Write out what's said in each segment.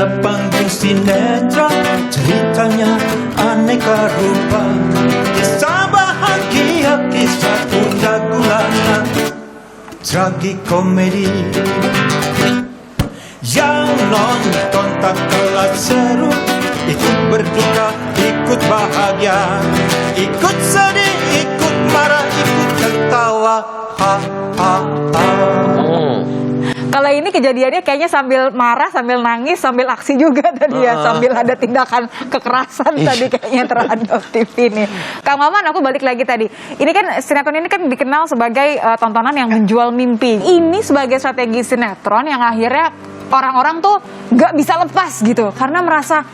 pada panggung sinetron, ceritanya aneka rupa, kisah bahagia, kisah udah-gulana, tragikomedi. Yang nonton tak kalah seru, ikut berduka, ikut bahagia, ikut sedih, ikut marah, ikut tertawa, ha ha ha. Kalau ini kejadiannya kayaknya sambil marah, sambil nangis, sambil aksi juga tadi ya, sambil ada tindakan kekerasan tadi kayaknya terhadap TV ini. Kang Maman, aku balik lagi tadi. Ini kan sinetron ini kan dikenal sebagai tontonan yang menjual mimpi. Ini sebagai strategi sinetron yang akhirnya orang-orang tuh nggak bisa lepas gitu, karena merasa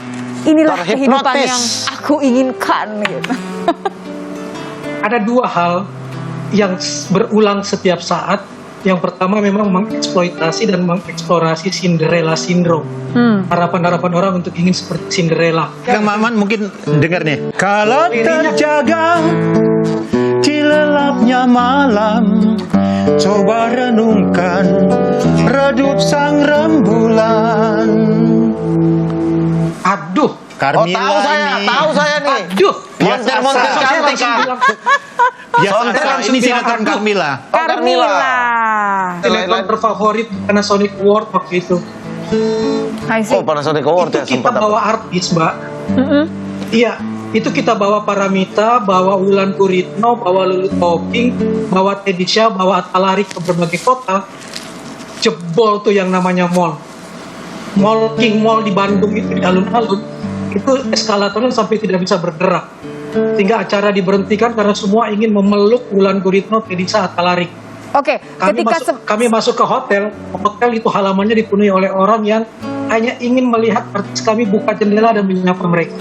inilah kehidupan yang aku inginkan gitu. Ada dua hal yang berulang setiap saat. Yang pertama memang mengeksploitasi dan mengeksplorasi Cinderella syndrome. Harapan-harapan orang untuk ingin seperti Cinderella. Kang Maman mungkin dengar nih. Kalau terjaga di lelapnya malam, coba renungkan redup sang rembulan. Aduh, Carmila tahu saya nih. aduh. Montir-montir cantik kan. Biasa ini sinetron Carmila. Carmila. Sinetron terfavorit karena Sonic Award waktu itu. I see. Oh, Panasonic Award ya Itu kita sempat bawa artis, Mbak. Iya, itu kita bawa Paramita, bawa Wulan Guritno, bawa Lulu Tobing, bawa Teddy Syah, bawa Atalari ke berbagai kota. Jebol tuh yang namanya mall. Mall King Mall di Bandung itu di alun-alun, itu eskalatornya sampai tidak bisa bergerak. Sehingga acara diberhentikan karena semua ingin memeluk Wulan Guritno, Teddy Syah, Atalari. Oke, Kami masuk ke hotel itu halamannya dipenuhi oleh orang yang hanya ingin melihat artis kami buka jendela dan menyapa mereka.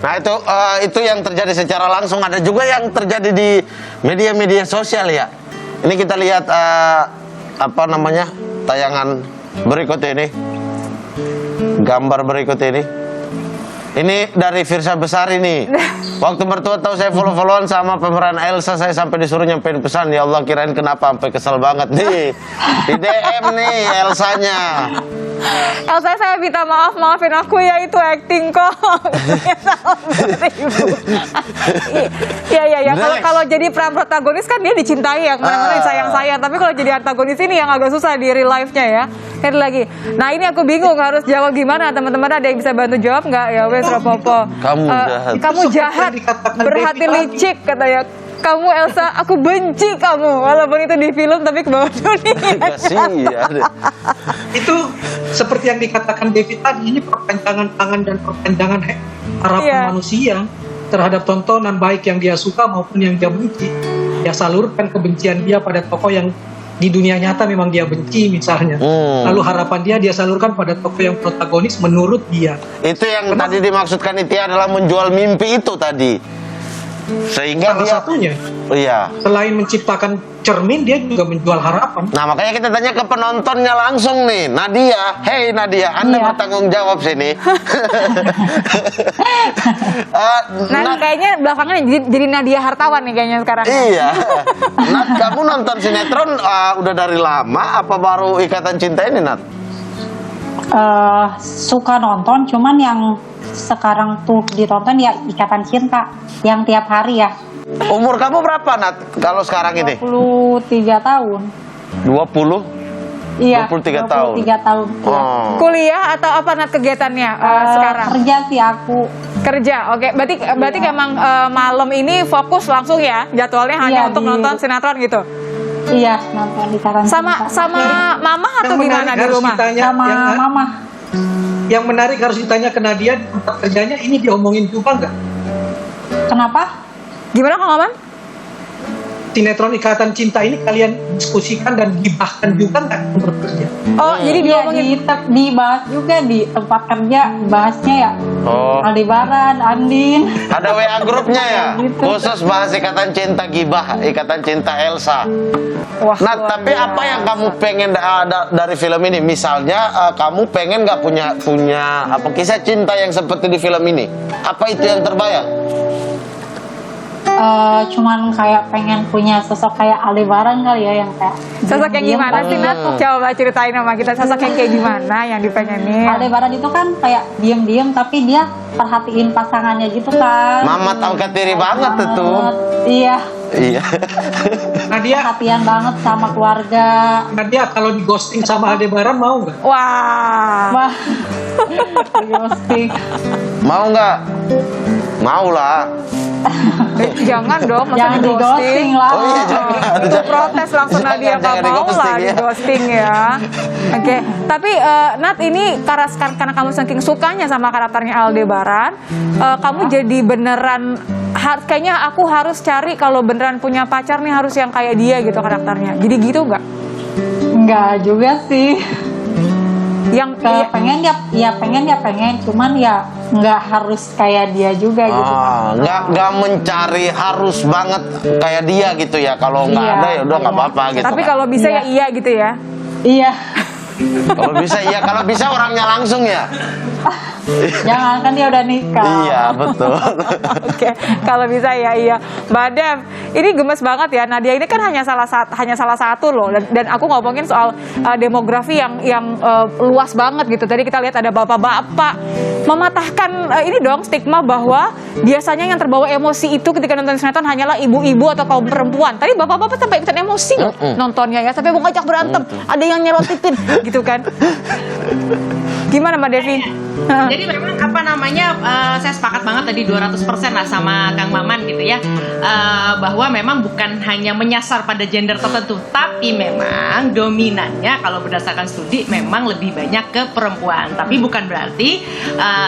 Nah itu yang terjadi secara langsung. Ada juga yang terjadi di media-media sosial ya. Ini kita lihat tayangan berikut ini, gambar berikut ini. Ini dari Firsa Besar ini. Waktu mertua tahu saya follow-followan sama pemeran Elsa, saya sampai disuruh nyampein pesan. Ya Allah, kirain kenapa sampai kesel banget nih. Di DM nih Elsanya. Elsa, saya minta maafin aku ya, itu acting kok. Iya. Kalau jadi peran protagonis kan dia dicintai ya, kemana-mana sayang-sayang. Tapi kalau jadi antagonis ini yang agak susah di real life-nya ya. Sekali lagi. Nah ini aku bingung harus jawab gimana, teman-teman ada yang bisa bantu jawab nggak? Ya wes Ropopo. Kamu jahat, berhati licik katanya. Kamu Elsa, aku benci kamu. Walaupun itu di film tapi ke bawah dunia. Itu seperti yang dikatakan David tadi, ini perpanjangan tangan dan perpanjangan harapan manusia terhadap tontonan baik yang dia suka maupun yang dia benci. Dia salurkan kebencian dia pada tokoh yang di dunia nyata memang dia benci misalnya. Lalu harapan dia salurkan pada tokoh yang protagonis menurut dia. Itu yang tadi dimaksudkan itu adalah menjual mimpi itu tadi. Sehingga salah satunya. Iya. Selain menciptakan cermin, dia juga menjual harapan. Nah makanya kita tanya ke penontonnya langsung nih, Nadia. Hey Nadia, Anda bertanggung jawab sini. Kayaknya belakangan jadi Nadia Hartawan nih kayaknya sekarang. Iya. Nat, kamu nonton sinetron udah dari lama apa baru Ikatan Cinta ini, Nat? Suka nonton, cuman yang sekarang tuh ditonton ya Ikatan Cinta yang tiap hari ya. Umur kamu berapa, Nat, kalau sekarang ini? 23 tahun. 20? Iya, 23 tahun. 23 tahun. Oh. Kuliah atau apa, Nat, kegiatannya sekarang? Kerja sih aku. Kerja, oke. Berarti emang malam ini fokus langsung ya jadwalnya hanya untuk nonton sinetron gitu? Iya, nonton Ikatan Cinta. Sama mama atau gimana di rumah? Sama mama. Yang menarik harus ditanya ke Nadia, tempat kerjanya ini diomongin juga nggak? Kenapa? Gimana Kang Maman? Sinetron Ikatan Cinta ini kalian diskusikan dan gibahkan juga nggak di tempat kerja? Oh, jadi diomongin dibahas juga di tempat kerja, bahasnya ya. Aldebaran, Andin. Ada WA grupnya ya? Gitu. Khusus bahas Ikatan Cinta Gibah, Ikatan Cinta Elsa. Wah, nah, tapi apa yang kamu pengen dari film ini? Misalnya kamu pengen nggak punya apa kisah cinta yang seperti di film ini? Apa itu yang terbayang? cuman kayak pengen punya sosok kayak Aldebaran kali ya, yang kayak Sosok yang diem-diem gimana tapi- sih, Nat? Coba ceritain sama kita sosok yang kayak gimana yang dipengenin. Aldebaran itu kan kayak diem-diem tapi dia perhatiin pasangannya gitu kan. Mamat angkat diri banget itu. Iya, Iya. Nadia, perhatian banget sama keluarga. Nadia kalau di ghosting sama Aldebaran mau nggak? Wah. Wah, ghosting. Mau nggak? Mau lah. Jangan dong, masa Jangan di ghosting lah. Oh iya, jangan. Itu protes langsung Jangan, Nadia, jangan gak mau di-ghosting lah ya. di ghosting ya. Oke, tapi Nat, ini karena kamu saking sukanya sama karakternya Aldebaran, kamu jadi beneran kayaknya aku harus cari kalau beneran punya pacar nih harus yang kayak dia gitu karakternya. Jadi gitu nggak? Enggak juga sih. Yang Pengen ya pengen, cuman ya nggak harus kayak dia juga gitu. Nggak mencari harus banget kayak dia gitu ya. Kalau nggak Iya, ada ya udah nggak iya. apa-apa gitu. tapi kan. kalau bisa ya iya gitu ya. Iya. Kalau bisa iya, kalau bisa orangnya langsung ya. Jangan, kan dia udah nikah. Iya betul. Oke, kalau bisa ya iya. Mbak Dev, ini gemes banget ya. Nadia ini kan hanya salah satu loh. Dan aku ngomongin soal demografi yang luas banget gitu. Tadi kita lihat ada bapak-bapak mematahkan ini dong stigma bahwa biasanya yang terbawa emosi itu ketika nonton sinetron hanyalah ibu-ibu atau kaum perempuan. Tadi bapak-bapak sampai ikutan emosi loh nontonnya ya, sampai mau ngajak berantem. Ada yang nyelotitin gitu kan. Gimana Mbak Devi? Jadi memang apa namanya, saya sepakat banget tadi 200% lah sama Kang Maman gitu ya, bahwa memang bukan hanya menyasar pada gender tertentu, tapi memang dominannya kalau berdasarkan studi memang lebih banyak ke perempuan. Tapi bukan berarti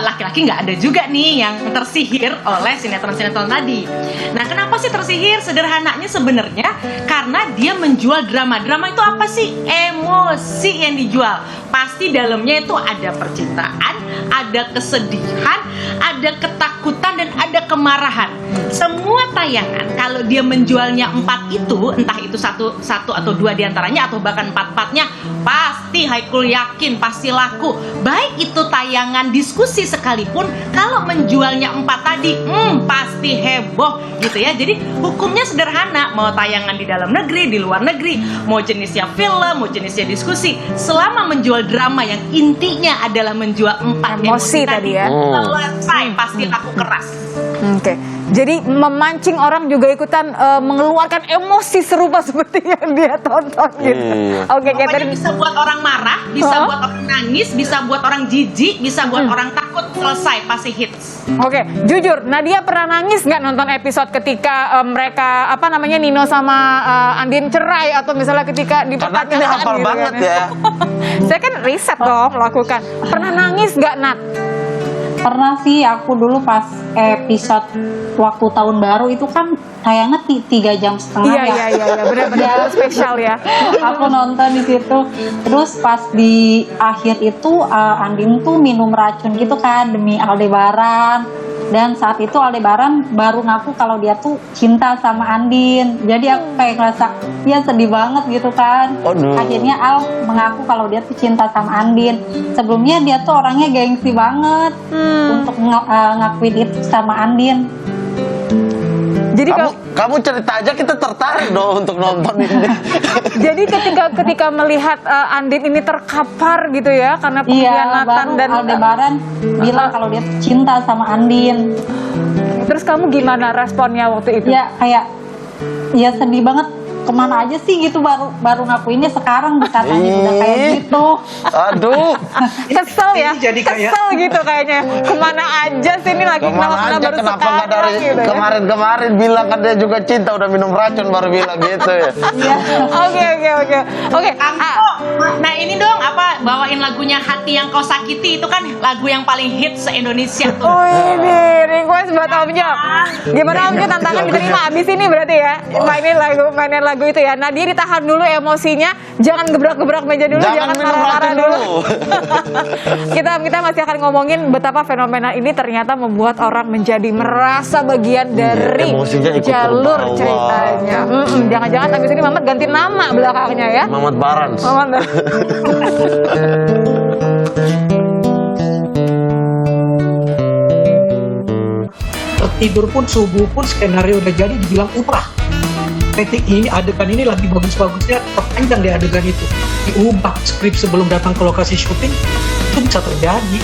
laki-laki nggak ada juga nih yang tersihir oleh sinetron-sinetron tadi. Nah, kenapa sih tersihir? Sederhananya sebenarnya karena dia menjual drama. Drama itu apa sih? Emosi yang dijual. Pasti dalamnya itu ada percintaan, ada kesedihan, ada ketakutan, dan ada kemarahan. Semua tayangan kalau dia menjualnya 4 itu, entah itu satu atau 2 diantaranya atau bahkan 4-4-nya, pasti Haikul yakin pasti laku. Baik itu tayangan diskusi sekalipun, kalau menjualnya 4 tadi, pasti heboh gitu ya. Jadi hukumnya sederhana, mau tayangan di dalam negeri, di luar negeri, mau jenisnya film, mau jenisnya diskusi, selama menjual drama yang intinya adalah menjual 4 Emosi tadi ya. selesai pasti laku keras. Oke, jadi memancing orang juga ikutan mengeluarkan emosi serupa seperti yang dia tonton gitu. Iya. Oke, kayak tadi Pokoknya bisa buat orang marah, bisa buat orang nangis, bisa buat orang jijik, bisa buat orang takut, selesai pasti hits. Oke, jujur, Nadia pernah nangis nggak nonton episode ketika mereka apa namanya Nino sama Andin cerai, atau misalnya ketika di Karena kita pertanyaan hafal gitu banget kan ya. Saya kan riset dong lakukan. Pernah nangis nggak, Nat? Pernah sih, aku dulu pas episode waktu tahun baru itu kan tayangnya 3 jam setengah Iya, benar-benar spesial ya. Aku nonton di situ. Terus pas di akhir itu Andin tuh minum racun gitu kan demi Aldebaran. Dan saat itu Aldebaran baru ngaku kalau dia tuh cinta sama Andin. Jadi aku kayak ngerasa dia sedih banget gitu kan. Aduh. Akhirnya Al mengaku kalau dia tuh cinta sama Andin. Sebelumnya dia tuh orangnya gengsi banget untuk ngakuin itu sama Andin. Jadi Kamu cerita aja kita tertarik dong untuk nonton ini. jadi ketika melihat Andin ini terkapar gitu ya karena Iya, pengkhianatan baru dan Aldebaran bilang kalau dia tuh cinta sama Andin. terus kamu gimana responnya waktu itu? Ya kayak ya sedih banget, kemana aja sih gitu, baru ngakuinnya sekarang katanya udah kayak gitu. Aduh. Kesel ya, Ini jadi kayak- kesel gitu kayaknya. Kemana aja sih ini lagi Kemana aja, baru kenapa sekarang nggak dari gitu ya. kemarin-kemarin bilang kan dia juga cinta, udah minum racun baru bilang gitu ya. Iya. Oke. Nah ini dong apa, bawain lagunya Hati Yang Kau Sakiti, itu kan lagu yang paling hits se-Indonesia tuh. Oh ini request buat Om Jo. Gimana Om Jo, tantangan diterima abis ini berarti ya. Mainin lagu itu ya. Nadia ditahan dulu emosinya, jangan gebrak-gebrak meja dulu, jangan minum marah-marah racun dulu. dulu. kita masih akan ngomongin betapa fenomena ini ternyata membuat orang menjadi merasa bagian dari emosinya ikut jalur terbawa. ceritanya. Jangan-jangan abis ini Mamat ganti nama belakangnya ya. Mamat Barans. Mamat. tidur pun, subuh pun, skenario udah jadi dibilang ubah. Detik ini adegan ini lagi bagus-bagusnya, terpanjang di adegan itu, diubah skrip sebelum datang ke lokasi syuting, itu bisa terjadi.